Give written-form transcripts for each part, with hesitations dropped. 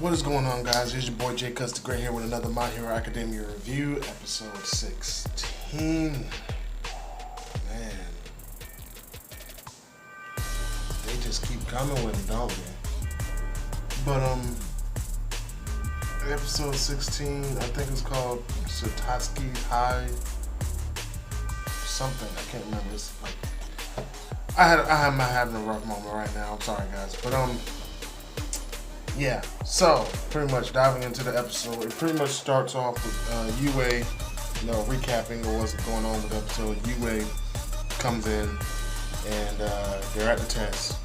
What is going on, guys? It's your boy Jay Cuts the Great here with another My Hero Academia review, episode 16. Man, they just keep coming with it, don't they? But episode 16, I think it's called Satsuki High something. I can't remember. It's like I'm having a rough moment right now. I'm sorry, guys, but yeah, so pretty much diving into the episode, it pretty much starts off with Yue, recapping what's going on with the episode. Yue comes in and they're at the test.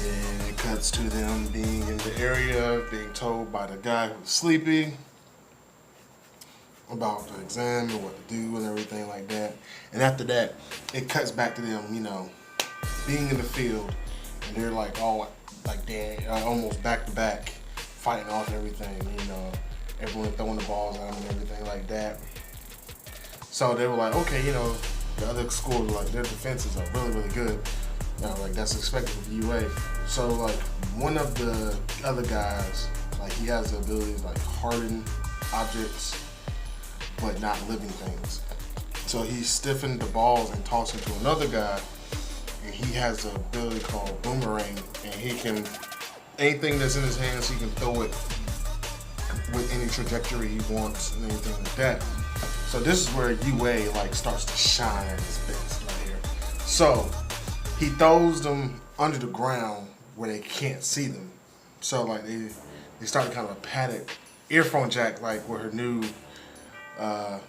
Then it cuts to them being in the area, being told by the guy who's sleepy about the exam and what to do and everything like that. And after that, it cuts back to them, being in the field, and they're like all like they almost back to back, fighting off everything. Everyone throwing the balls at them and everything like that. So they were like, okay, the other schools, like, their defenses are really, really good. Like, that's expected with UA. So like one of the other guys, like, he has the ability to like harden objects, but not living things. So he stiffened the balls and tossed it to another guy. And he has the ability called Boomerang, and he can, anything that's in his hands, he can throw it with any trajectory he wants and anything like that. So this is where UA like starts to shine at his best right here. So he throws them under the ground where they can't see them. So like they start kind of a padded earphone jack, like with her new I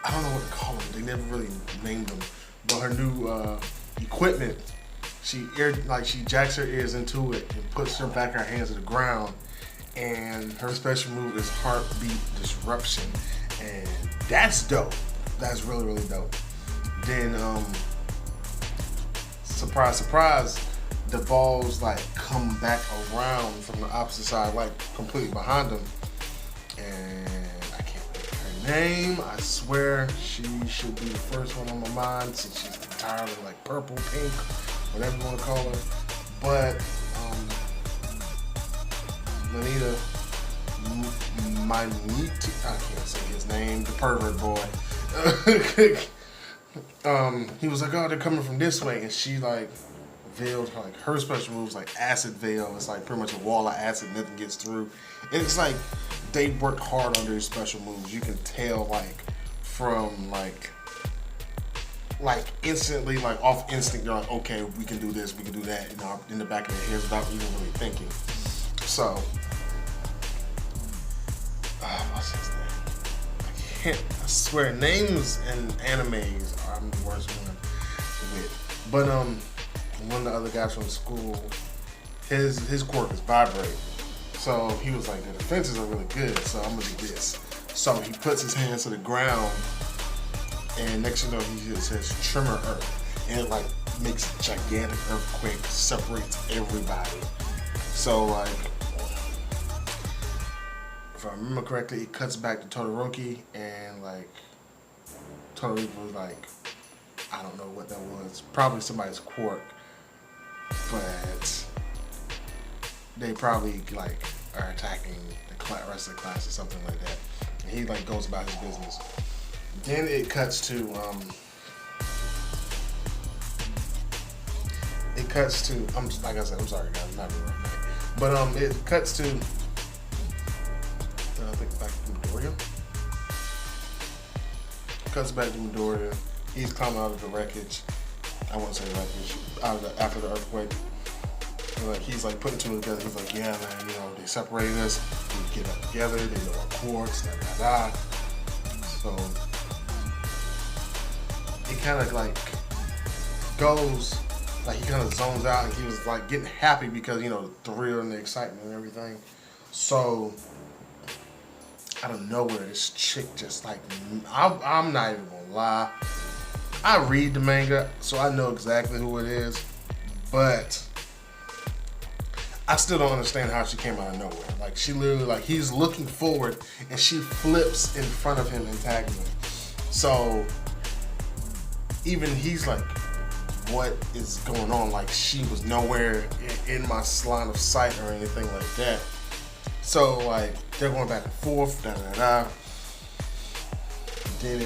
don't know what to call them. They never really named them, but her new equipment, she jacks her ears into it and puts her back her hands to the ground, and her special move is heartbeat disruption, and that's dope. That's really, really dope. Then surprise, surprise, the balls like come back around from the opposite side, like completely behind them, and I can't remember her name. I swear she should be the first one on my mind since she's entirely like purple, pink, whatever you want to call her. But I can't say his name, the pervert boy. He was like, oh, they're coming from this way, and she like veiled her special moves, like acid veil. It's like pretty much a wall of acid, nothing gets through. And it's like they worked hard on their special moves. You can tell like from like instantly, like off instinct, they're like, okay, we can do this, we can do that, in the back of their heads without even really thinking. So, what's his name? I swear, names and animes I'm the worst one with. But one of the other guys from school, his quirk is vibrate. So he was like, the defenses are really good, so I'm gonna do this. So he puts his hands to the ground, and next thing you know, he just says tremor earth, and it like makes a gigantic earthquake, separates everybody. So like, if I remember correctly, it cuts back to Todoroki, and like Todoroki was like, I don't know what that was, probably somebody's quirk, but they probably like are attacking the rest of the class or something like that. And he like goes about his business. Then it cuts to I'm like I said, I'm sorry guys, I'm not really right. But it cuts to I think back to Midoriya. Cuts back to Midoriya. He's climbing out of the wreckage. I won't say wreckage. After the earthquake. And like he's like putting two together. He's like, yeah man, they separated us. We get up together. They know our quirks. Da. So he kind of like goes, like he kind of zones out, and he was like getting happy because the thrill and the excitement and everything. So out of nowhere, this chick just like, I'm not even gonna lie, I read the manga, so I know exactly who it is, but I still don't understand how she came out of nowhere. Like, she literally, like, he's looking forward and she flips in front of him and tags him. So even he's like, what is going on? Like, she was nowhere in my line of sight or anything like that. So like they're going back and forth, da da da. Then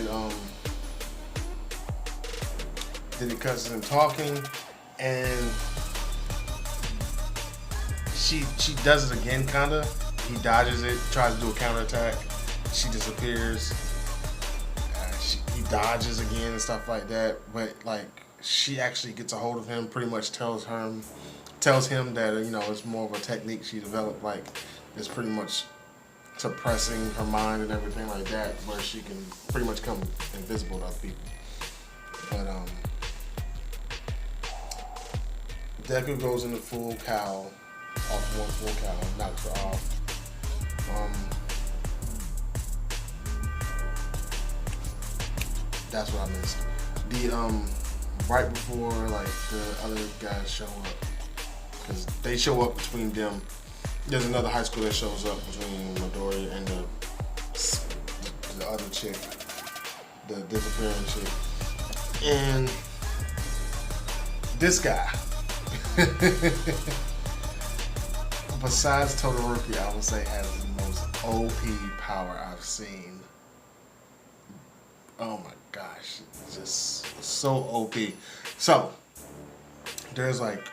it cuts to them talking, and she does it again, kinda. He dodges it, tries to do a counterattack. She disappears. He dodges again and stuff like that. But like she actually gets a hold of him. Pretty much tells him that it's more of a technique she developed. Like it's pretty much suppressing her mind and everything like that, where she can pretty much come invisible to other people. But Deku goes into full cowl, off one full cowl, knocks her off. That's what I missed. The right before like the other guys show up, because they show up between them. There's another high school that shows up between Midori and the other chick, the disappearing chick, and this guy. Besides Todoroki, I would say has the most OP power I've seen. Oh my gosh, it's just so OP. So there's like,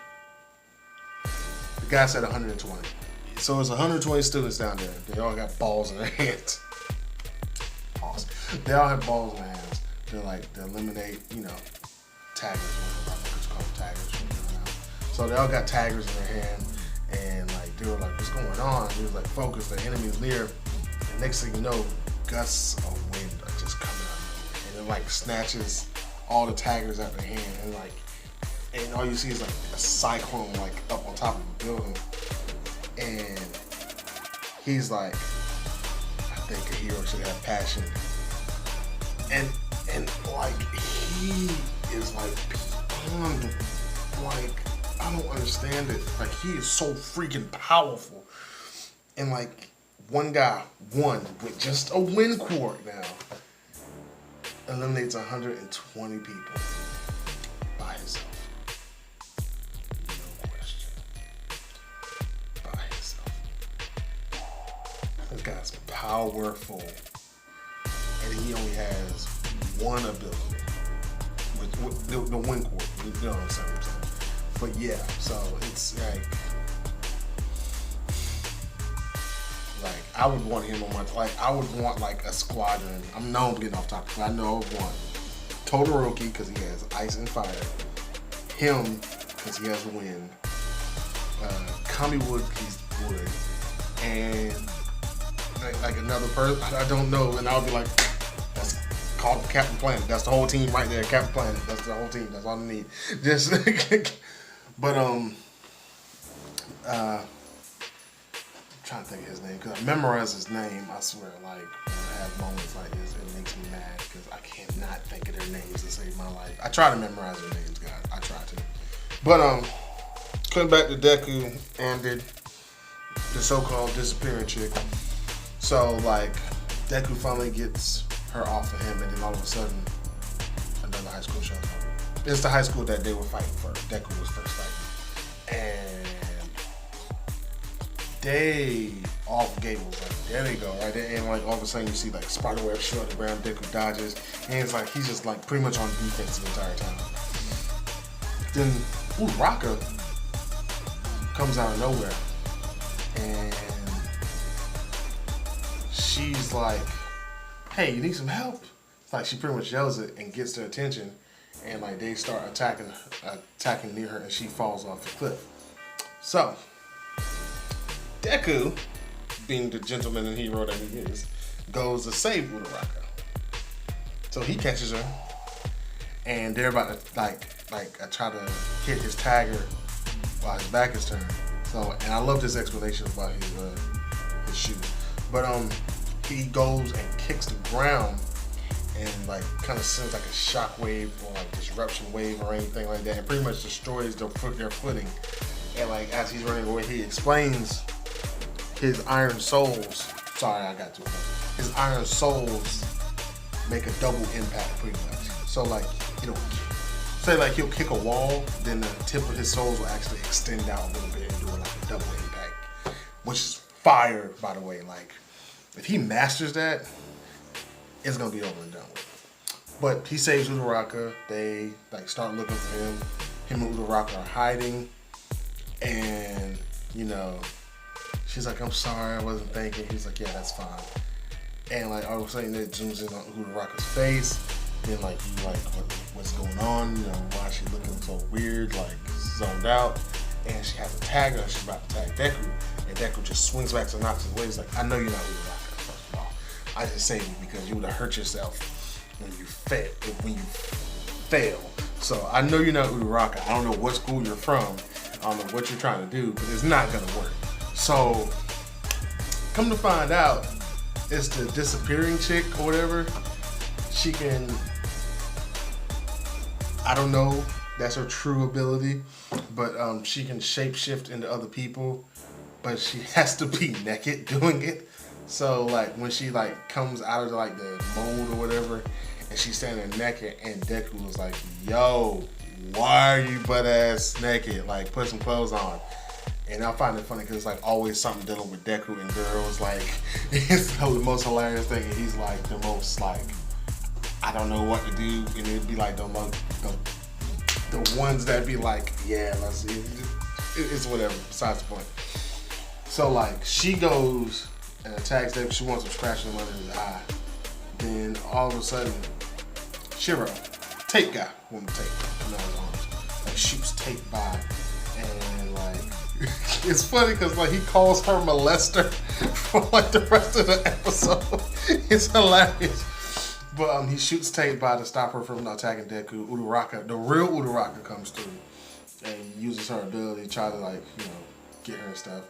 the guy said 120. So it's 120 students down there. They all got balls in their hands. Balls. They all have balls in their hands. They're like, they eliminate, taggers. What's called taggers. So they all got taggers in their hand, and like they were like, "What's going on?" He was like, "Focus, the enemy is near." And next thing you know, gusts of wind are just coming out, and it like snatches all the taggers out of their hand, and all you see is like a cyclone like up on top of the building. And he's like, I think a hero should have passion. And like he is like beyond, like, I don't understand it. Like he is so freaking powerful. And like one guy, with just a wind quart now, eliminates 120 people by himself. This guy's powerful, and he only has one ability, with the wind quart. You know what I'm saying? But yeah, so it's like I would want him on my, like I would want like a squadron. I'm getting off topic, but I know I would want Todoroki because he has ice and fire, him because he has wind, Kami wood because he's wood, and like another person, I don't know, and I'll be like, that's called Captain Planet. That's the whole team right there, Captain Planet. That's the whole team. That's all I need. Just, but I'm trying to think of his name because I memorize his name. I swear, like when I have moments like this, it makes me mad because I cannot think of their names to save my life. I try to memorize their names, guys. I try to, but coming back to Deku and the so-called disappearing chick. So like Deku finally gets her off of him, and then all of a sudden another high school shows up. It's the high school that they were fighting first. Deku was first fighting, and they off Gables, like there they go, right there, and like all of a sudden you see like spiderweb shoot on the ground. Deku dodges, and it's like he's just like pretty much on defense the entire time. Then Uraka comes out of nowhere, and she's like, "Hey, you need some help?" It's like she pretty much yells it and gets their attention, and like they start attacking near her, and she falls off the cliff. So Deku, being the gentleman and hero that he is, goes to save Uraraka. So he catches her, and they're about to like try to hit his tagger while his back is turned. So, and I love this explanation about his shoes. But he goes and kicks the ground and like kind of sends like a shock wave or like disruption wave or anything like that, and pretty much destroys their footing. And like as he's running away, he explains his iron souls. Sorry, I got too much. His iron souls make a double impact pretty much. So like say like he'll kick a wall, then the tip of his souls will actually extend out a little bit and do like a double impact, which is fire, by the way. Like, if he masters that, it's gonna be over and done with. But he saves Uraraka. They like start looking for him. Him and Uraraka are hiding, and you know, she's like, "I'm sorry, I wasn't thinking." He's like, "Yeah, that's fine." And like all of a sudden, it zooms in on Uraraka's face. Then like you like, what's going on? You know, why is she looking so weird, like zoned out? And she has a tag her. She's about to tag Deku, and Deku just swings back to knocks his way. He's like, "I know you're not Uraraka. First of all, I just saved you because you would have hurt yourself when you fail. So I know you're not Uraraka. I don't know what school you're from. I don't know what you're trying to do, but it's not gonna work." So come to find out, it's the disappearing chick or whatever. She can, I don't know, that's her true ability, but she can shapeshift into other people, but she has to be naked doing it. So like when she like comes out of like the mold or whatever, and she's standing naked, and Deku was like, "Yo, why are you butt ass naked? Like put some clothes on." And I find it funny because it's like always something dealing with Deku and girls. Like it's the most hilarious thing, and he's like the most like, I don't know what to do, and it'd be like the ones that be like, yeah, let's see, it's whatever. Besides the point. So like she goes and attacks Deku. She wants him scratching him under his eye. Then all of a sudden, Shiro, tape guy, woman tape, come out his arms, like shoots tape by, and like it's funny because like he calls her molester for like the rest of the episode. It's hilarious. But he shoots tape by to stop her from attacking Deku. Uraraka, the real Uraraka, comes through and uses her ability to try to like, you know, get her and stuff.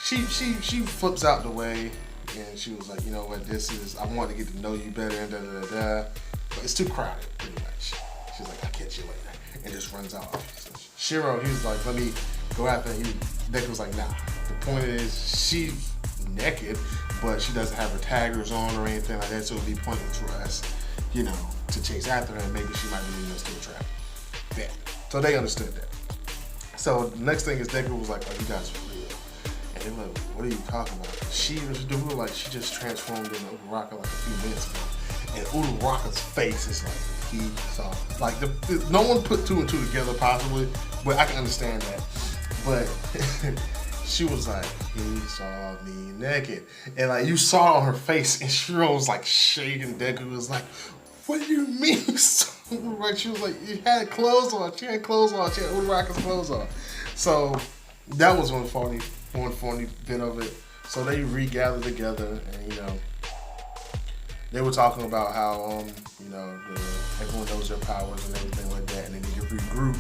She flips out the way, and she was like, "You know what, this is, I want to get to know you better," and da. But it's too crowded, pretty much. She's like, "I'll catch you later," and just runs out. So Shiro, he was like, "Let me go after him." Deku was like, "Nah." The point is, she's naked, but she doesn't have her taggers on or anything like that, so it would be pointless for us, you know, to chase after her, and maybe she might be leading us to a trap. Yeah. So they understood that. So the next thing is Deku was like, "Oh, you guys are real." And they were like, "What are you talking about?" She just transformed into Uraraka like a few minutes ago. And Uraraka's face is like, he saw, like, no one put two and two together possibly, but I can understand that. But she was like, "He saw me naked." And like, you saw it on her face, and Shiro was like shaking. Deku was like, "What do you mean?" Right? She was like, "You had clothes on." She had clothes on. She had Uraraka's clothes on. So that was one funny bit of it. So they regathered together, and you know, they were talking about how you know, everyone knows their powers and everything like that, and they need to regroup.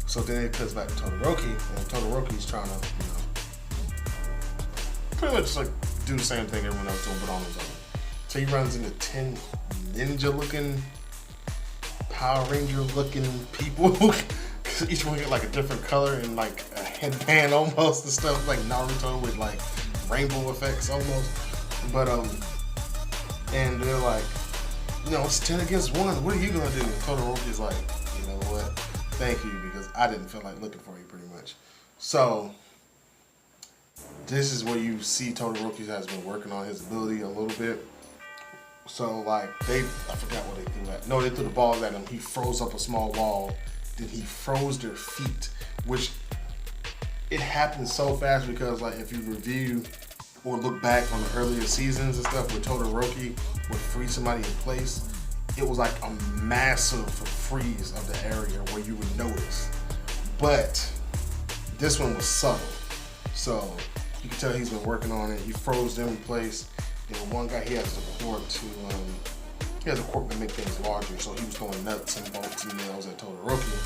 So then it cuts back to Todoroki, and Todoroki's trying to, you know, pretty much like do the same thing everyone else doing, but on his own. So he runs into 10 ninja-looking, Power Ranger-looking people. Each one get like a different color and like a headband almost and stuff, like Naruto with like rainbow effects almost. But and they're like, you know, it's 10 against 1. What are you gonna do? And Todoroki's like, "You know what? Thank you, because I didn't feel like looking for you, pretty much." So this is where you see Todoroki has been working on his ability a little bit. So like I forgot what they threw at. No, they threw the balls at him. He froze up a small wall. Then he froze their feet, which it happened so fast because like if you review or look back on the earlier seasons and stuff where Todoroki would freeze somebody in place, it was like a massive freeze of the area where you would notice. But this one was subtle. So you can tell he's been working on it. He froze them in place. And one guy, he has a quirk to make things larger. So he was throwing nuts and bolts and nails at Todoroki.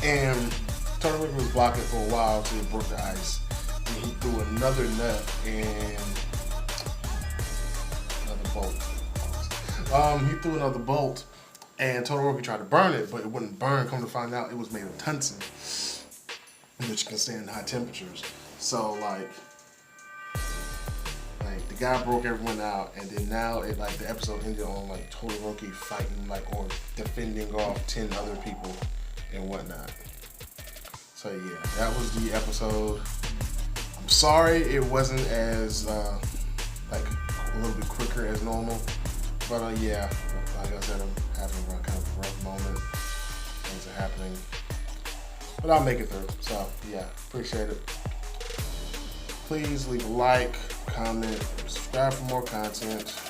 And Todoroki was blocking for a while until he broke the ice. And he threw another nut and another bolt. He threw another bolt, and Todoroki tried to burn it, but it wouldn't burn. Come to find out, it was made of tungsten, which can stand high temperatures. So like the guy broke everyone out, and then now the episode ended on like Todoroki fighting or defending off 10 other people and whatnot. So yeah, that was the episode. Sorry it wasn't as like a little bit quicker as normal, but yeah, like I said, I'm having kind of a rough moment. Things are happening, but I'll make it through. So yeah, appreciate it. Please leave a like, comment, subscribe for more content.